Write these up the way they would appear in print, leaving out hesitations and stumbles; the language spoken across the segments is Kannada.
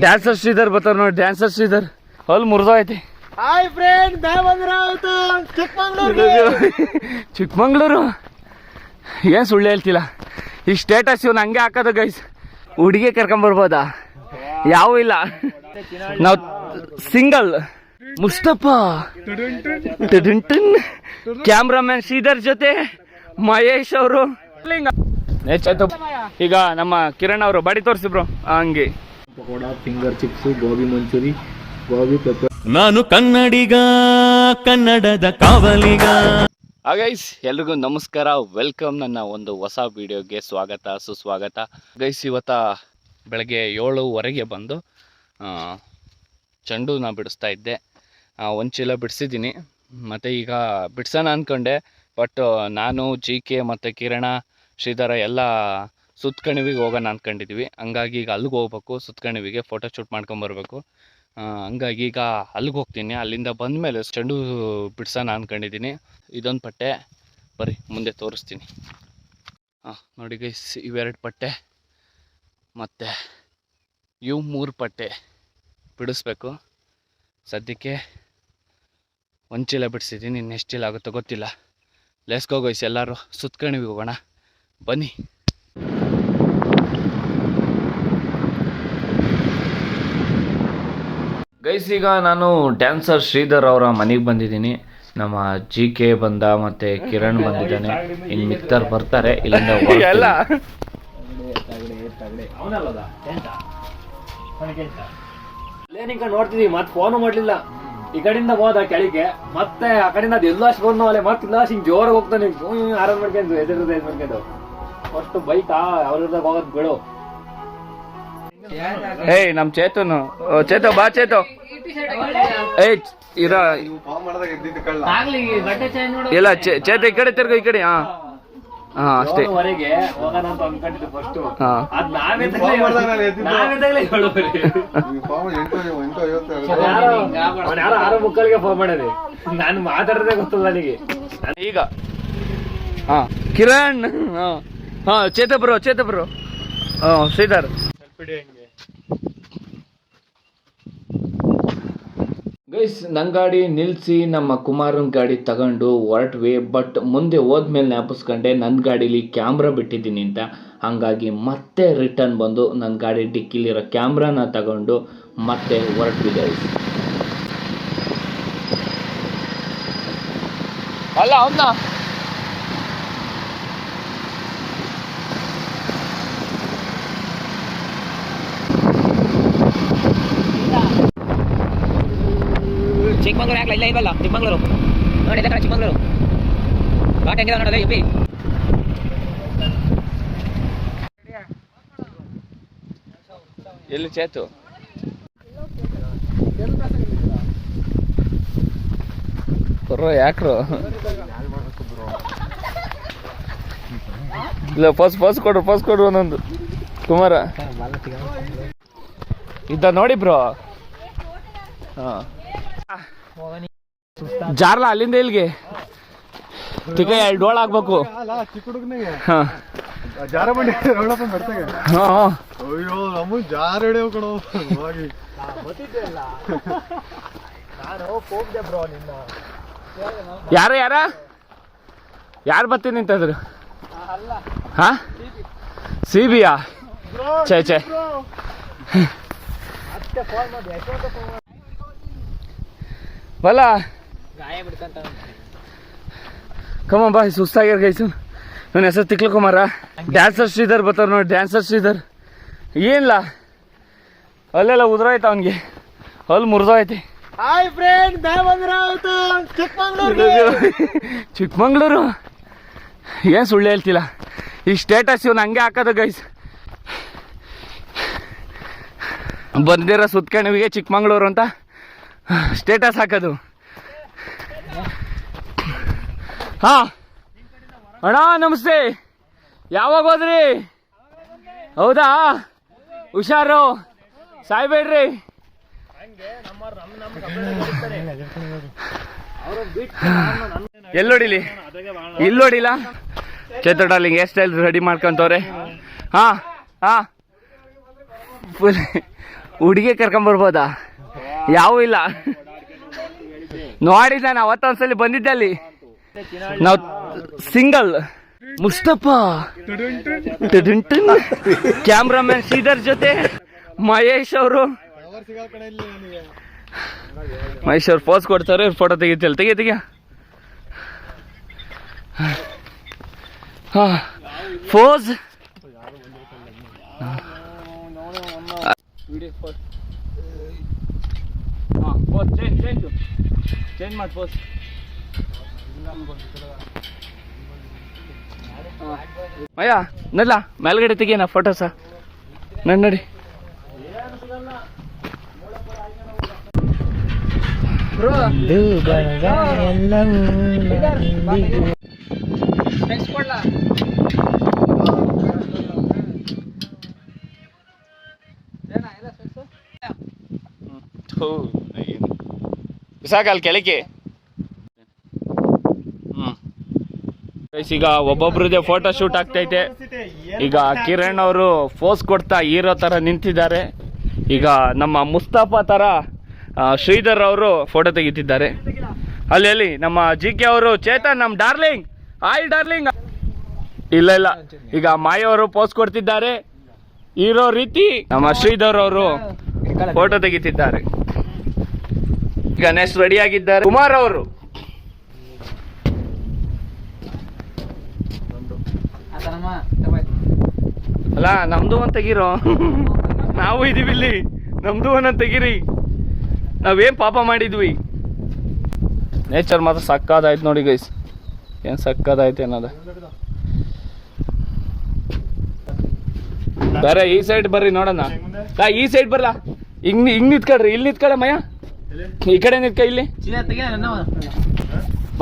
ಡ್ಯಾನ್ಸರ್ ಶ್ರೀಧರ್ ಬರ್ತಾರ ನೋಡಿ, ಡ್ಯಾನ್ಸರ್ ಶ್ರೀಧರ್. ಅಲ್ಲಿ ಮುರಿದೋಯ್ತಿ. ಹಾಯ್ ಫ್ರೆಂಡ್, ಚಿಕ್ಕಮಂಗ್ಳೂರು ಏನ್ ಸುಳ್ಳು ಹೇಳ್ತಿಲ್ಲ. ಈ ಸ್ಟೇಟಸ್ ಇವನು ಹಂಗೆ ಹಾಕೋದು ಗೈಸ್. ಹುಡುಗಿ ಕರ್ಕೊಂಬರ್ಬೋದಾ? ಯಾವ ಇಲ್ಲ, ನಾವು ಸಿಂಗಲ್. ಮುಸ್ತಫಾ ಕ್ಯಾಮ್ರಾಮನ್ ಶ್ರೀಧರ್ ಜೊತೆ ಮಹೇಶ್ ಅವರು. ಈಗ ನಮ್ಮ ಕಿರಣ್ ಅವರು ಬಾಡಿ ತೋರಿಸಿಬ್ರು. ಹಂಗೆ pakoda, finger chips, gobi manchurian, gobi pepper. ನಾನು ಕನ್ನಡಿಗ, ಕನ್ನಡದ ಕಾವಲಿಗ. ಗೈಸ್ ಎಲ್ರಿಗೂ ನಮಸ್ಕಾರ, ವೆಲ್ಕಮ್. ನನ್ನ ಒಂದು ಹೊಸ ವಿಡಿಯೋಗೆ ಸ್ವಾಗತ ಸುಸ್ವಾಗತ. ಗೈಸ್ ಇವತ್ತ ಬೆಳಗ್ಗೆ 7:15 ಬಂದು ಚೆಂಡುನ ಬಿಡಿಸ್ತಾ ಇದ್ದೆ. ಒಂದು ಚೀಲ ಬಿಡಿಸಿದ್ದೀನಿ, ಮತ್ತು ಈಗ ಬಿಡ್ಸೋಣ ಅಂದ್ಕೊಂಡೆ. ಬಟ್ ನಾನು GK ಮತ್ತು ಕಿರಣ ಶ್ರೀಧರ ಎಲ್ಲ ಸುತ್ತಕಣಿವಿಗೆ ಹೋಗೋಣ ಅಂದ್ಕೊಂಡಿದ್ವಿ. ಹಂಗಾಗಿ ಈಗ ಅಲ್ಲಿಗೆ ಹೋಗ್ಬೇಕು, ಸುತ್ತಕಣಿವಿಗೆ ಫೋಟೋ ಶೂಟ್ ಮಾಡ್ಕೊಂಬರ್ಬೇಕು. ಹಂಗಾಗಿ ಈಗ ಅಲ್ಲಿಗೆ ಹೋಗ್ತೀನಿ. ಅಲ್ಲಿಂದ ಬಂದಮೇಲೆ ಚೆಂಡು ಬಿಡ್ಸೋಣ ಅಂದ್ಕೊಂಡಿದ್ದೀನಿ. ಇದೊಂದು ಪಟ್ಟೆ ಬರ್ರಿ ಮುಂದೆ ತೋರಿಸ್ತೀನಿ. ನೋಡಿ ಗೈಸ್, ಇವೆರಡು ಪಟ್ಟೆ ಮತ್ತು ಇವು 3 ಪಟ್ಟೆ ಬಿಡಿಸ್ಬೇಕು. ಸದ್ಯಕ್ಕೆ ಒಂದು ಚೀಲ ಬಿಡಿಸಿದ್ದೀನಿ, ಇನ್ನೆಷ್ಟು ಚೀಲ ಆಗುತ್ತೋ ಗೊತ್ತಿಲ್ಲ. ಲೆಟ್ಸ್ ಗೋ ಗೈಸ್, ಎಲ್ಲರೂ ಸುತ್ತಕಣಿವಿಗೆ ಹೋಗೋಣ ಬನ್ನಿ. ಗೈಸ್ ಈಗ ನಾನು ಡ್ಯಾನ್ಸರ್ ಶ್ರೀಧರ್ ಅವರ ಮನೆಗೆ ಬಂದಿದ್ದೀನಿ. ನಮ್ಮ GK ಬಂದ, ಮತ್ತು ಕಿರಣ್ ಬಂದಿದ್ದಾನೆ. ಇನ್ನು ಮಿತ್ತರ್ ಬರ್ತಾರೆ. ಇಲ್ಲಿಂದ ನೋಡ್ತಿದೀವಿ, ಮತ್ತೆ ಫೋನು ಮಾಡ್ಲಿಲ್ಲ. ಈ ಕಡೆಯಿಂದ ಹೋದ ಕೆಳಗೆ, ಮತ್ತೆ ಆ ಕಡೆಯಿಂದ ಅದು ಎಲ್ಲೋ ಅಷ್ಟು ಬಂದು ಅಲ್ಲೇ ಮತ್ತೆ ಇಲ್ಲ ಹಿಂಗ್ ಜೋರಾಗಿ ಹೋಗ್ತಾನೆ. ಆರಾಮ್ ಮಾಡ್ಕೊಂಡು ಎದುರು ಅಷ್ಟು ಬೈಕ್ ಅವ್ರ ಹೋಗೋದ್ ಬಿಡು. ಏಯ್ ನಮ್ ಚೇತನು, ಚೇತೋ ಬಾ ಚೇತೋ. ಏಯ್ ಇರ ಇಲ್ಲ ಚೇತ ಈ ಕಡೆ ತಿರ್ಗೋ, ಈ ಕಡೆ. ಹಾ ಅಷ್ಟೇ. ಹೋಗೋಣ ಅಂತ ಅನ್ಕೊಂಡಿದ್ದು ಫಸ್ಟ್. ಹಾ ಯಾರೋ 6:30 ಫೋನ್ ಮಾಡಿದೆ, ನಾನು ಮಾತಾಡೋದೇ ಗೊತ್ತಲ್ಲ ನನಗೆ ಈಗ. ಹಾ ಕಿರಣ್, ಹಾ ಚೇತ ಬ್ರೋ, ಶ್ರೀಧರ್. ಗೈಸ್ ನನ್ನ ಗಾಡಿ ನಿಲ್ಲಿಸಿ ನಮ್ಮ ಕುಮಾರನ ಗಾಡಿ ತಗೊಂಡು ಹೊರಟ್ವಿ. ಬಟ್ ಮುಂದೆ ಹೋದ್ಮೇಲೆ ಜ್ಞಾಪಿಸ್ಕೊಂಡೆ ನನ್ನ ಗಾಡೀಲಿ ಕ್ಯಾಮ್ರಾ ಬಿಟ್ಟಿದ್ದೀನಿ ಅಂತ. ಹಾಗಾಗಿ ಮತ್ತೆ ರಿಟರ್ನ್ ಬಂದು ನನ್ನ ಗಾಡಿ ಡಿಕ್ಕಿಲಿರೋ ಕ್ಯಾಮ್ರಾನ ತಗೊಂಡು ಮತ್ತೆ ಹೊರಟ್ವಿ ಗೈಸ್. ಅಲ್ಲ ಅವನ್ನ ಚಿಕ್ಕಮಂಗ್ಳೂರು ಆಗ್ಲಾ? ಇಲ್ಲ ಇಲ್ವಲ್ಲ ಚಿಕ್ಕಮಂಗ್ಳೂರು ನೋಡಿ, ಎಲ್ಲ ಕಡೆ ಚಿಕ್ಕಮಂಗ್ಳೂರು ಘಾಟ್ ಹೆಂಗಿದಾವೆ ನೋಡೋದು. UP ಎಲ್ಲಿ ಚೇತು? ಬರ್ರೋ ಯಾಕ್ರು? ಇಲ್ಲ ಫಸ್ಟ್ ಕೊಡ್ರು ಒಂದೊಂದು. ಕುಮಾರ ಇದ್ದ ನೋಡಿ ಬ್ರೋ. ಹಾಂ ಜಾರ್ಲ ಅಲ್ಲಿಂದ ಇಲ್ಲಿಗೆ ತಿಕ್ಕ 2 ಡೋಳ ಆಗ್ಬೇಕು. ಯಾರು ಬರ್ತೀನಿ ಅಂತಂದ್ರು? ಹಾ CBಯಾ? ಛೇ ಬಲ್ಲ ಕಮ್ಮ ಬಾ. ಸುಸ್ತಾಗ್ಯಾರ ಗೈಸು. ನನ್ನ ಹೆಸರು ತಿಕ್ಲು ಕುಮಾರ. ಡ್ಯಾನ್ಸರ್ ಶ್ರೀಧರ್ ಬರ್ತಾರ ನೋಡಿ, ಡ್ಯಾನ್ಸರ್ ಶ್ರೀಧರ್. ಏನಿಲ್ಲ, ಅಲ್ಲೆಲ್ಲ ಉದ್ರೋಯ್ತು ಅವನಿಗೆ, ಅಲ್ಲಿ ಮುರಿದೋಯ್ತಿ. ಹಾಯ್ ಫ್ರೆಂಡ್, ಚಿಕ್ಕಮಂಗ್ಳೂರು ಏನ್ ಸುಳ್ಳು ಹೇಳ್ತಿಲ್ಲ. ಈ ಸ್ಟೇಟಸ್ ಇವನು ಹಂಗೆ ಹಾಕೋದು ಗೈಸ್. ಬಂದಿರೋ ಸುತ್ತಕಣಿವಿಗೆ ಚಿಕ್ಕಮಂಗ್ಳೂರು ಅಂತ ಸ್ಟೇಟಸ್ ಹಾಕೋದು. ಹಾ ಅಣ್ಣ ನಮಸ್ತೆ, ಯಾವಾಗ ಹೋದ್ರಿ? ಹೌದಾ, ಹುಷಾರು, ಸಾಯ್ಬೇಡ್ರಿ. ಎಲ್ಲೋಡಿಲಿ ಇಲ್ಲೋಡಿಲ್ಲ. ಚೇತೋಡಲ್ಲಿ ಹೇರ್ ಸ್ಟೈಲ್ ರೆಡಿ ಮಾಡ್ಕೊಂತವ್ರೆ. ಹಾ ಫುಲ್ ಹುಡುಗಿ ಕರ್ಕೊಂಬರ್ಬೋದಾ? ಯಾವೂ ಇಲ್ಲ ನೋಡಿ, ನಾನು ಅವತ್ತೊಂದ್ಸಲಿ ಬಂದಿದ್ದೆ ಅಲ್ಲಿ. ನಾವು ಸಿಂಗಲ್. ಮುಸ್ತಫಾ ಕ್ಯಾಮ್ರಾಮನ್ ಶ್ರೀಧರ್ ಜೊತೆ ಮಹೇಶ್ ಅವರು ಪೋಸ್ ಕೊಡ್ತಾರೆ, ಫೋಟೋ ತೆಗಿತಿಲ್ಲ. ತೆಗಿಯ ಪೋಸ್. ಚೇಂಜ್ ಮಾಡಿ ಪೋಸ್. ಅಯ್ಯ ನಲ್ಲ ಮೇಲ್ಗಡೆ ತೆಗಿಯನ ಫೋಟೋಸ ನೋಡಿ. ಸಾಕಲ್ ಕೆಳಗೆ. ಈಗ ಒಬ್ಬೊಬ್ರದೇ ಫೋಟೋ ಶೂಟ್ ಆಗ್ತೈತೆ. ಈಗ ಕಿರಣ್ ಅವರು ಪೋಸ್ ಕೊಡ್ತಾ ಹೀರೋ ತರ ನಿಂತಿದ್ದಾರೆ. ಈಗ ನಮ್ಮ ಮುಸ್ತಫಾ ತರ ಶ್ರೀಧರ್ ಅವರು ಫೋಟೋ ತೆಗಿತಿದ್ದಾರೆ. ಅಲ್ಲಿ ನಮ್ಮ GK ಅವರು ಚೇತನ್, ನಮ್ಮ ಡಾರ್ಲಿಂಗ್, ಹಾಯ್ ಡಾರ್ಲಿಂಗ್. ಇಲ್ಲ ಈಗ ಮಾಯ ಅವರು ಪೋಸ್ ಕೊಡ್ತಿದ್ದಾರೆ ಹೀರೋ ರೀತಿ. ನಮ್ಮ ಶ್ರೀಧರ್ ಅವರು ಫೋಟೋ ತೆಗಿತಿದ್ದಾರೆ. ಈಗ ನೆಕ್ಸ್ಟ್ ರೆಡಿ ಆಗಿದ್ದಾರೆ ಕುಮಾರ್ ಅವರು. ಅಲ್ಲ ನಮ್ದು ಒಂದ್ ತೆಗೀರೋ, ನಾವು ಇದೀವಿ ಇಲ್ಲಿ, ನಮ್ದು ಒಂದೊಂದು ತೆಗೀರಿ. ನಾವೇನ್ ಪಾಪ ಮಾಡಿದ್ವಿ. ನೇಚರ್ ಮಾತ್ರ ಸಕ್ಕದಾಯ್ತು ನೋಡಿ ಗೈಸ್, ಏನ್ ಸಕ್ಕದಾಯ್ತು ಅನ್ನೋದು. ಬೇರೆ ಈ ಸೈಡ್ ಬರ್ರಿ ನೋಡೋಣ. ಈ ಸೈಡ್ ಬರಲ್ಲ, ಹಿಂಗ್ ನಿಂತ್ಕೊಳ್ರಿ. ಇಲ್ಲಿ ನಿಂತ್ಕೊಳ್ಳ ಮಯ, ಈ ಕಡೆ ನಿಂತ್ಕ. ಇಲ್ಲಿ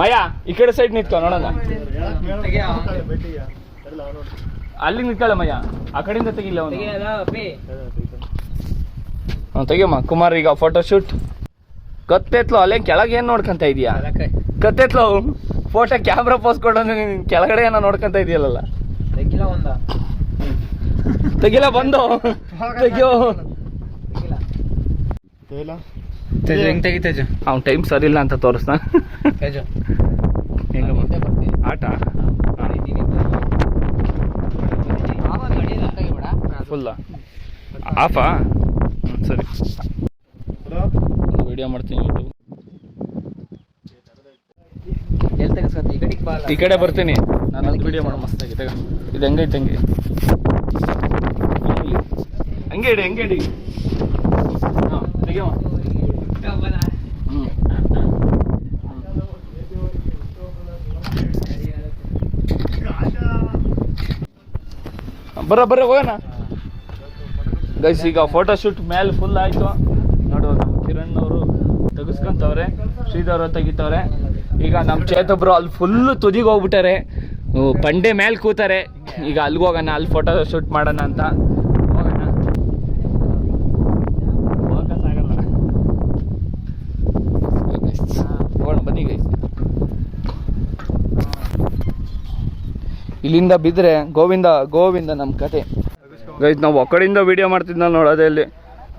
ಮಯ ಈ ಕಡೆ ಸೈಡ್ ನಿಂತ್ಕೊ ನೋಡೋಣ. ಅಲ್ಲಿ ನಿಂತ್ಕೊಳ್ಳ ಮಯ, ಆ ಕಡೆಯಿಂದ ತೆಗಿಲ್ಲ ತೆಗಿಯಮ್ಮ. ಕುಮಾರ್ ಈಗ ಫೋಟೋ ಶೂಟ್. ಕತ್ತೆತ್ಲು ಅಲ್ಲೇ ಕೆಳಗೆ ಏನ್ ನೋಡ್ಕೊಂತ ಇದೀಯಾ? ಕತ್ತೆತ್ಲು ಫೋಟೋ ಕ್ಯಾಮ್ರಾ ಪೋಸ್ ಕೊಡೋದು ಕೆಳಗಡೆ ಏನೋ ನೋಡ್ಕೊಂತ ಇದೆಯಲ್ಲ. ತೆಗಿಲ್ಲ ಬಂದು ತೆಗಿಯೋ. ಅವ್ನ ಟೈಮ್ ಸರಿ ಇಲ್ಲ ಅಂತ ತೋರಿಸ್ನ. ಆಟ ಫುಲ್ಲ ಆಫಾ? ಸರಿ, ವಿಡಿಯೋ ಮಾಡ್ತೀನಿ. ಈ ಕಡೆ ಬರ್ತೀನಿ ನಾನು, ಅದು ವಿಡಿಯೋ ಮಾಡೋ ಮಸ್ತಾಗಿದೆ. ಇದು ಹೆಂಗೈತೆ ಹಂಗೆ ಹಂಗೆ ಇಡಿ, ಹಂಗೆ ಇಡಿ. ಹಾಂ ತೆಗಿಯಮ್ಮ. ಬರ್ರ ಹೋಗೋಣ ಗೈಸ್. ಈಗ ಫೋಟೋ ಶೂಟ್ ಮೇಲೆ ಫುಲ್ ಆಯ್ತು ನೋಡೋದು. ಕಿರಣ್ ಅವರು ತೆಗಿಸ್ಕೊಂತವ್ರೆ, ಶ್ರೀಧರ್ ಅವರು ತೆಗಿತವ್ರೆ. ಈಗ ನಮ್ಮ ಚೇತೊಬ್ರು ಅಲ್ಲಿ ಫುಲ್ ತುದಿಗೆ ಹೋಗ್ಬಿಟ್ಟಾರೆ, ಬಂಡೆ ಮೇಲೆ ಕೂತಾರೆ. ಈಗ ಅಲ್ಲಿಗೆ ಹೋಗೋಣ, ಅಲ್ಲಿ ಫೋಟೋ ಶೂಟ್ ಮಾಡೋಣ ಅಂತ ಹೋಗೋಣ. ಫೋಕಸ್ ಆಗಲ್ಲ. ಹೋಗೋಣ ಬನ್ನಿ ಗೈಸ್. ಇಲ್ಲಿಂದ ಬಿದ್ದರೆ ಗೋವಿಂದ ನಮ್ಮ ಕತೆ ಗೈಸ್. ನಾವು ಆ ಕಡೆಯಿಂದ ವಿಡಿಯೋ ಮಾಡ್ತಿದ್ದ ನೋಡೋದೇ,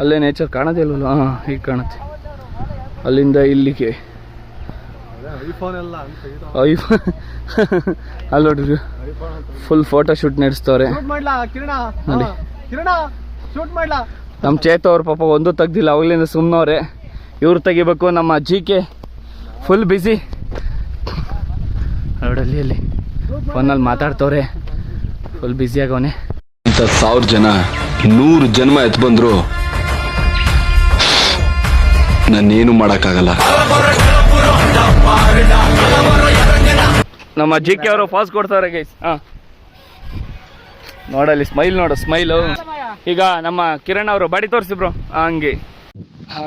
ಅಲ್ಲೇ ನೇಚರ್ ಕಾಣೋದೇ ಇಲ್ವಲ್ಲ. ಹಾಂ ಈಗ ಕಾಣುತ್ತೆ. ಅಲ್ಲಿಂದ ಇಲ್ಲಿಗೆ ಐಫೋನ್ ಅಲ್ಲಿ ನೋಡ್ರಿ ಫುಲ್ ಫೋಟೋ ಶೂಟ್ ನಡೆಸ್ತವ್ರೆ ನೋಡಿ. ನಮ್ಮ ಚೇತು ಅವ್ರ ಪಾಪ ಒಂದು ತೆಗ್ದಿಲ್ಲ, ಅವಾಗಲಿಂದ ಸುಮ್ಮನವ್ರೆ. ಇವ್ರು ತೆಗಿಬೇಕು. ನಮ್ಮ GK ಫುಲ್ ಬ್ಯುಸಿ ನೋಡಲ್ಲಿ, ಅಲ್ಲಿ ಫೋನಲ್ಲಿ ಮಾತಾಡ್ತವ್ರೆ, ಫುಲ್ ಬ್ಯುಸಿ ಆಗವನೆ. 1000 ಜನ 100 ಜನ್ಮ ಎತ್ತು ಬಂದ್ರು ನಾನೇನು ಮಾಡೋಕ್ಕಾಗಲ್ಲ. ನಮ್ಮ GK ಅವರು ಪಾಸ್ ಕೊಡ್ತಾರೆ ಗೈಸ್. ಹಾಂ ನೋಡಲ್ಲಿ ಸ್ಮೈಲ್, ನೋಡು ಸ್ಮೈಲು. ಈಗ ನಮ್ಮ ಕಿರಣ್ ಅವರು ಬಾಡಿ ತೋರಿಸಿಬ್ರು ಹಂಗೆ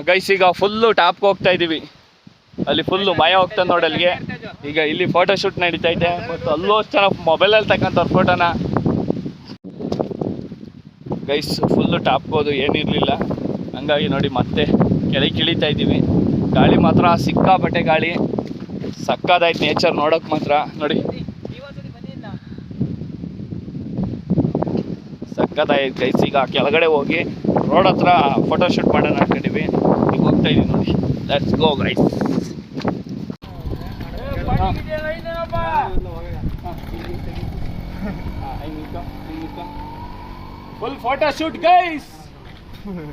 ಗೈಸ್. ಈಗ ಫುಲ್ಲು ಟಾಪ್ಗೆ ಹೋಗ್ತಾ ಇದ್ದೀವಿ. ಅಲ್ಲಿ ಫುಲ್ಲು ಮಯ ಹೋಗ್ತಾನೆ ನೋಡಿ ಅಲ್ಲಿಗೆ. ಈಗ ಇಲ್ಲಿ ಫೋಟೋ ಶೂಟ್ ನಡೀತೈತೆ, ಮತ್ತು ಅಲ್ಲೂ ಅಷ್ಟು ಜನ ಮೊಬೈಲಲ್ಲಿ ತಕ್ಕಂಥವ್ರು ಫೋಟೋನ ಗೈಸ್. ಫುಲ್ಲು ಟಾಪ್ಗೆ ಹೋದು ಏನಿರಲಿಲ್ಲ, ಹಂಗಾಗಿ ನೋಡಿ ಮತ್ತೆ ಕೆಳಗೆ ಇಳಿತಾ ಇದ್ದೀವಿ. ಗಾಳಿ ಮಾತ್ರ ಸಿಕ್ಕಾಪಟ್ಟೆ ಗಾಳಿ, ಸಕ್ಕದಾಯ್ತು ನೇಚರ್ ನೋಡೋಕೆ ಮಾತ್ರ. ನೋಡಿ ಸಕ್ಕದಾಯ್ತು ಗೈಸ್. ಈಗ ಕೆಳಗಡೆ ಹೋಗಿ ರೋಡ್ ಹತ್ರ ಫೋಟೋ ಶೂಟ್ ಮಾಡೋಣ ಅನ್ಕೊಂಡಿವಿ. ಈಗ ಹೋಗ್ತಾ ಇದೀವಿ ನೋಡಿ. Let's go guys. Full photo shoot guys.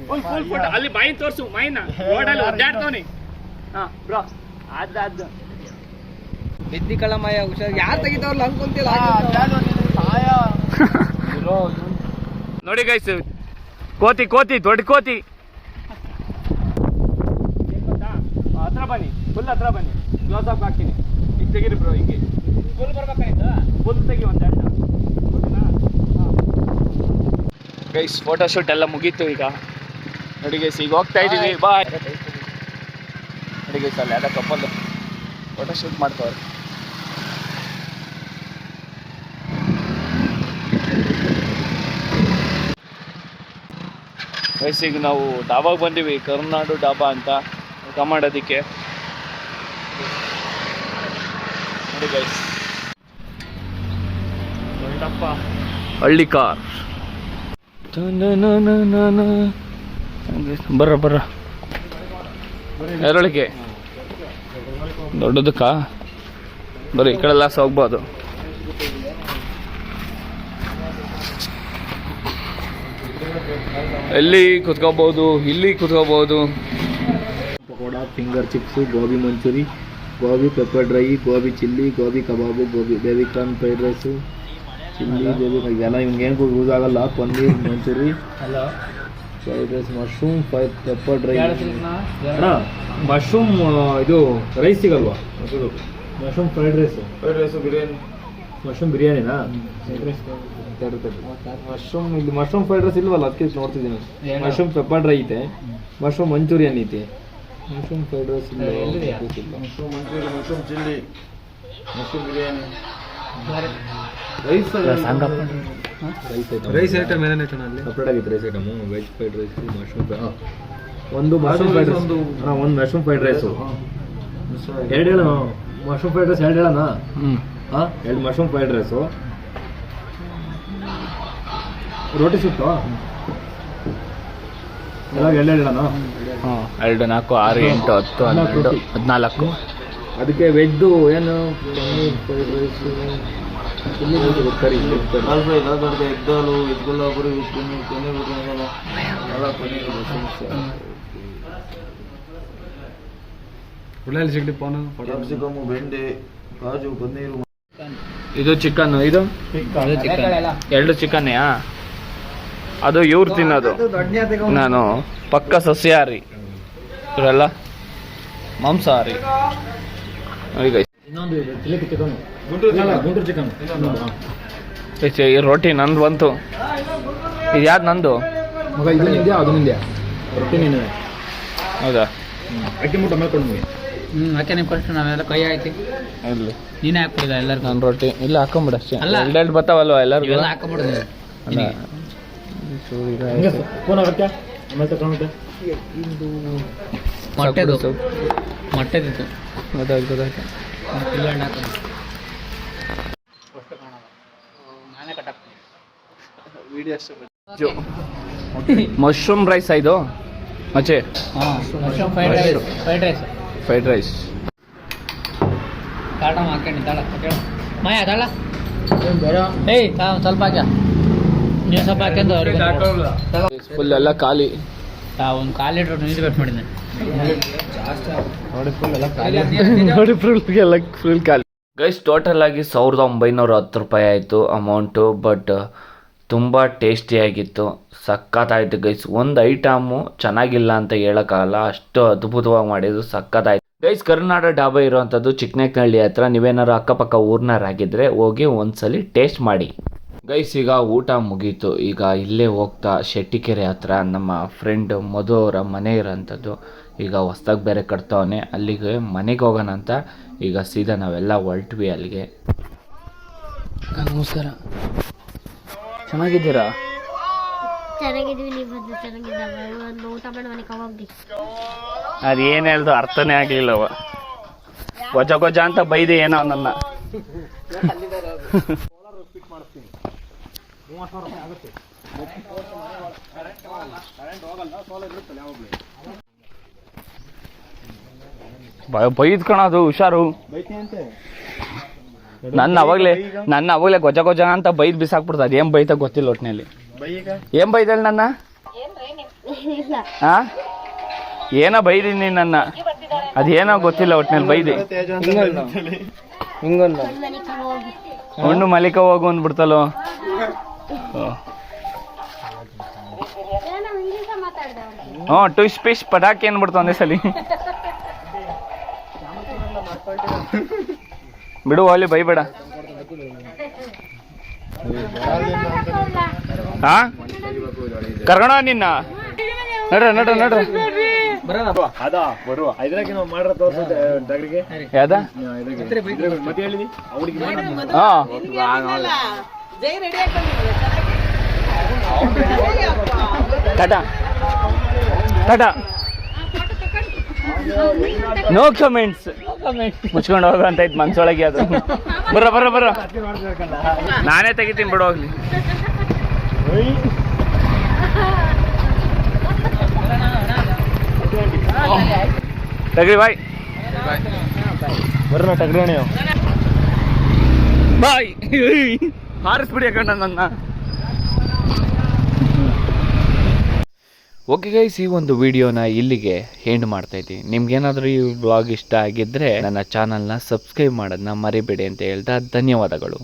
Full photo. ಅಲ್ಲಿ ಮೈನ್ ತೋರ್ಸು, ಮೈನ್ ರೋಡಲ್ಲಿ ಒದ್ದಾಡ್ತವನಿ. ಹಾ ಬ್ರೋ, ಅದ ಎದ್ದಿ ಕಳ್ಳಮಯ್ಯ ಹುಷಾರ್. ಯಾರು ತೆಗಿತಾವ್ರಲ್ಲ ಅನ್ಕೊಂತಿಲ್ಲ. ನೋಡಿ ಗೈಸ್, ಕೋತಿ ದೊಡ್ಡ ಕೋತಿ. ಹತ್ರ ಬನ್ನಿ, ಫುಲ್ ಹತ್ರ ಬನ್ನಿ. ಕ್ಲೋಸ್ ಅಪ್ ಹಾಕ್ತೀನಿ. ಈಗ ತೆಗೀರಿ ಬ್ರೋ, ಹಿಂಗೆ ಫುಲ್ ಬರ್ಬೇಕಾಯ್ತಾ? ಫುಲ್ ತೆಗಿ ಒಂದು ಎರಡು. ಗೈಸ್ ಫೋಟೋ ಶೂಟ್ ಎಲ್ಲ ಮುಗೀತು ಈಗ. ನೋಡಿ ಗೈಸ್ ಈಗ ಹೋಗ್ತಾ ಇದ್ದೀವಿ. ಬಾಯ್. ನೋಡಿ ಗೈಸ್ ಅಲ್ಲಿ ಯಾವ್ದೋ ಕಪ್ಪಲ್ ಫೋಟೋ ಶೂಟ್ ಮಾಡ್ತಾವ್ರೆ. ಗೈಸ್ ಈಗ ನಾವು ಡಾಬಾಗೆ ಬಂದೀವಿ, ಕರ್ನಾಡು ಡಾಬಾ ಅಂತ ಊಟ ಮಾಡೋದಕ್ಕೆ. ನೋಡಿ ಗೈಸ್, ಹಳ್ಳಿ ಕಾರ್. ಬರ್ರ ಯಾರೊಳಗೆ ದೊಡ್ಡದಕ್ಕ ಬರ್ರಿ, ಈ ಕಡೆ ಎಲ್ಲ ಹೋಗ್ಬೋದು. ಎಲ್ಲಿ ಕುತ್ಕೋಬಹುದು, ಇಲ್ಲಿ ಕುತ್ಕೋಬಹುದು. Pakoda, finger chips, gobi manchurian, gobi pepper dry, gobi chilli, gobi kebab, gobi baby corn fried rice, chilli baby ಇದೆಲ್ಲ ನಿಮ್ಗೇನು ಯೂಸ್ ಆಗಲ್ಲ. Paneer manchuri, fried rice, mushroom pepper dry. Mushroom ಇದು ರೈಸ್ ಸಿಗಲ್ವಾ? Mushroom fried rice biryani. Mushroom ಬಿರಿಯಾನಿನಾ? ಮಶ್ರೂಮ್ ಇಲ್ಲಿ ಮಶ್ರೂಮ್ ಫ್ರೈಡ್ ರೈಸ್ ಇಲ್ವಲ್ಲ, ಅದಕ್ಕೆ ನೋಡ್ತಿದ್ದೀನಿ. ಮಶ್ರೂಮ್ ಪೆಪ್ಪರ್ ಡ್ರೈ ಐತೆ, ಮಶ್ರೂಮ್ ಮಂಚೂರಿಯನ್ ಐತೆ, ಮಶ್ರೂಮ್ ಫ್ರೈಡ್ ರೈಸ್ ಇಲ್ಲ. Mushroom manchuri, mushroom chilli, mushroom biryani, rice item ಏನೇನು ಐತೆ ಅಲ್ಲಿ ಸಪ್ರೇಟ್ ಆಗಿತ್ತು. Rice item veg fried rice, mushroom ಒಂದು ಮಶ್ರೂಮ್ ಫ್ರೈಡ್ ರೈಸ್, ಒಂದು ಮಶ್ರೂಮ್ ಫ್ರೈಡ್ ರೈಸು ಎರಡು ಹೇಳ. ಮಶ್ರೂಮ್ ಫ್ರೈಡ್ ರೈಸ್ ಎರಡು ಹೇಳೋಣ? ಹಾಂ, ಎರಡು ಮಶ್ರೂಮ್ ಫ್ರೈಡ್ ರೈಸು, ರೋಟಿ ಸುಟ್ಟು ಎಲ್ಲ ಎರಡು ಹೇಳೋಣ. 2, 4, 6, 8, 10, 12, 14. ಅದಕ್ಕೆ ವೆಜ್ದು ಏನು ಫ್ರೈಡ್ ರೈಸು, ಚಿಲ್ಲಿ ಕರಿ, ಬೆಂಡೆ, ಕಾಜು, ಪನ್ನೀರು. ಇದು ಚಿಕನ್, ಇದು 2 ಚಿಕನ್. ಅದು ಇವ್ರು ತಿನ್ನೋದು, ನಾನು ಪಕ್ಕ ಸಸ್ಯಾಹಾರಿ, ಇವರೆಲ್ಲ ಮಾಂಸಾಹಾರಿ. ಇನ್ನೊಂದು ಚಿಕನ್, ಗುಂಟೂರು ಚಿಕನ್. ಈ ರೋಟಿ ನಂದು ಬಂತು. ಇದು ಯಾವ್ದು ನಂದು? ಮಗ ಇದು ನಿಂದೆ, ಅದು ನಿಂದೆ. ರೊಟ್ಟಿ ನೀನು. ಹೌದಾ? ಅಕ್ಕಿ ಮುಟ್ಟ ಮಾಡ್ಕೊಂಡು ಅಕ್ಕೆ ನೀವು ಕೊಟ್ಟು ನಾವೆಲ್ಲ ಕೈ ಹಾಕಿ ಇಲ್ಲಿ ನೀನೇ ಹಾಕ್ಬಿಡಿದ ಎಲ್ಲರಿಗೂ. ನಾನು ರೊಟ್ಟಿ ಇಲ್ಲ ಹಾಕೊಂಬಿಡ ಅಷ್ಟೇ. ಅಲ್ಲ, 2 ಬರ್ತಾವಲ್ವ ಎಲ್ಲರಿಗೂ ಹಾಕೊಂಬಿಡುದು. ಫೋನ್ ಆಗುತ್ತೆ ಆಮೇಲೆ ತಗೊಂಡು ಮೊಟ್ಟೆದು ಮೊಟ್ಟೆದಿತ್ತು ಗೊತ್ತಾಯ್ತು. ಮಶ್ರೂಮ್ ರೈಸ್ ಇದು ಮಚ್ಚೆ. ಫ್ರೈಡ್ ರೈಸ್ ಕಾಟ ಹಾಕೊಂಡು ತಾಳ ಮಾಯ ತಾಳ ಏಯ್ ಸ್ವಲ್ಪ ಹಾಕ್ಯ ನೀವು ಸ್ವಲ್ಪ ಹಾಕ್ಯಂದು ಫುಲ್ ಎಲ್ಲ ಖಾಲಿ. ಒಂದು 1/4 ಲೀಟ್ರ್ ನೀರು ಬೇಕು ಮಾಡಿದ್ದೆ ನೋಡಿ ಫುಲ್ ಖಾಲಿ. ಗೈಸ್ ಟೋಟಲ್ ಆಗಿ 1910 ರೂಪಾಯಿ ಆಯಿತು ಅಮೌಂಟು. ಬಟ್ ತುಂಬ ಟೇಸ್ಟಿಯಾಗಿತ್ತು, ಸಖತ್ತಾಯಿತು ಗೈಸ್. ಒಂದು ಐಟಮು ಚೆನ್ನಾಗಿಲ್ಲ ಅಂತ ಹೇಳೋಕ್ಕಾಗಲ್ಲ, ಅಷ್ಟು ಅದ್ಭುತವಾಗಿ ಮಾಡಿದ್ದು, ಸಖತ್ತಾಯಿತು ಗೈಸ್. ಕರ್ನಾಟಕ ಡಾಬಾ ಇರುವಂಥದ್ದು ಚಿಕ್ಕನಹಳ್ಳಿ ಹತ್ರ. ನೀವೇನಾದ್ರು ಅಕ್ಕಪಕ್ಕ ಊರ್ನವರಾಗಿದ್ದರೆ ಹೋಗಿ ಒಂದ್ಸಲಿ ಟೇಸ್ಟ್ ಮಾಡಿ ಗೈಸ್. ಈಗ ಊಟ ಮುಗೀತು. ಈಗ ಇಲ್ಲೇ ಹೋಗ್ತಾ ಶೆಟ್ಟಿಕೆರೆ ಹತ್ರ ನಮ್ಮ ಫ್ರೆಂಡ್ ಮಧು ಅವರ ಮನೆ ಇರೋಂಥದ್ದು. ಈಗ ಹೊಸ್ದಾಗಿ ಬೇರೆ ಕಟ್ತವನೆ, ಅಲ್ಲಿಗೆ ಮನೆಗೆ ಹೋಗೋಣ ಅಂತ ಈಗ ಸೀದಾ ನಾವೆಲ್ಲ ಹೊರಟ್ವಿ ಅಲ್ಲಿಗೆ. ನಮಸ್ಕಾರ, ಚೆನ್ನಾಗಿದ್ದೀರಾ? ಚೆನ್ನಾಗಿದ್ವಿ, ನೀವು ಬಂದು ಚೆನ್ನಾಗಿದ್ದಾವೆ. ಒಂದು ಊಟ ಮಾಡಿ ಮನೆಗೆ ಹೋಗಿ. ಅದೇನು ಹೇಳ್ದು ಅರ್ಥನೇ ಆಗಲಿಲ್ಲವ. ಗೊಜ ಅಂತ ಬೈದೆ ಏನೋ ನನ್ನ. ಬೈದ್ ಕಣದು ಹುಷಾರು. ನನ್ನ ಅವಾಗ್ಲೇ ಗೊಜ ಗೊಜ ಅಂತ ಬೈದ್ ಬಿಸಾಕ್ಬಿಡ್ತ. ಅದೇನ್ ಬೈತ ಗೊತ್ತಿಲ್ಲ ಒಟ್ಟಿನಲ್ಲಿ. ಏನ್ ಬೈದಳ್ ನನ್ನ? ಹಾ ಏನೋ ಬೈದೀನಿ ನನ್ನ, ಅದೇನೋ ಗೊತ್ತಿಲ್ಲ ಒಟ್ಟಿನಲ್ಲಿ ಬೈದಿ. ಹಣ್ಣು ಮಲಿಕ ಹೋಗು ಅಂದ್ಬಿಡ್ತಲ್ಲೋ. ಹ್ಞೂ ಟುಷ್ ಪಿಶ್ ಪಟಾಕಿ ಅಂದ್ಬಿಡ್ತು ಒಂದೇ ಸಲಿ. ಬಿಡು ಅಲ್ಲಿ ಬೈಬೇಡ. ಹಾ ಕರ್ಗಣ ನಿನ್ನ ನಡ್ರ ಅದ ಬರುವ ಇದ್ರಾಗೆ ನಾವು ಮಾಡ್ರ ತೋರ್ಸುತ್ತೆ ಡಗ್ರಿಗೆ ಯಾವ್ದ? ಮತ್ತೆ ಹೇಳಿದಿ ಅವ್ರಿಗೆ ಹಾ ಟಾಟಾ ಟಾಟಾ. No comments. ಮುಚ್ಕೊಂಡು ಹೋಗ ಅಂತ ಇತ್ತು ಮನ್ಸೊಳಗೆ. ಅದು ಬರ್ರ ನಾನೇ ತೆಗಿತೀನಿ ಬಿಡು ಹೋಗ್ಲಿ. ತಗ್ರಿ ಬಾಯ್ ಬರ್ರ ಟಗ್ರಣೆ ಬಾಯ್. ಹಾರಿಸ್ಬಿಡಿ ಯಾಕಂಡ ನನ್ನ. ಓಕೆ ಗೈಸ್, ಈ ಒಂದು ವಿಡಿಯೋನ ಇಲ್ಲಿಗೆ ಎಂಡ್ ಮಾಡ್ತಾ ಇದ್ದೀನಿ. ನಿಮ್ಗೇನಾದರೂ ಈ ವ್ಲಾಗ್ ಇಷ್ಟ ಆಗಿದ್ರೆ ನನ್ನ ಚಾನಲ್ನ ಸಬ್ಸ್ಕ್ರೈಬ್ ಮಾಡೋದನ್ನ ಮರಿಬೇಡಿ ಅಂತ ಹೇಳ್ತಾ ಧನ್ಯವಾದಗಳು.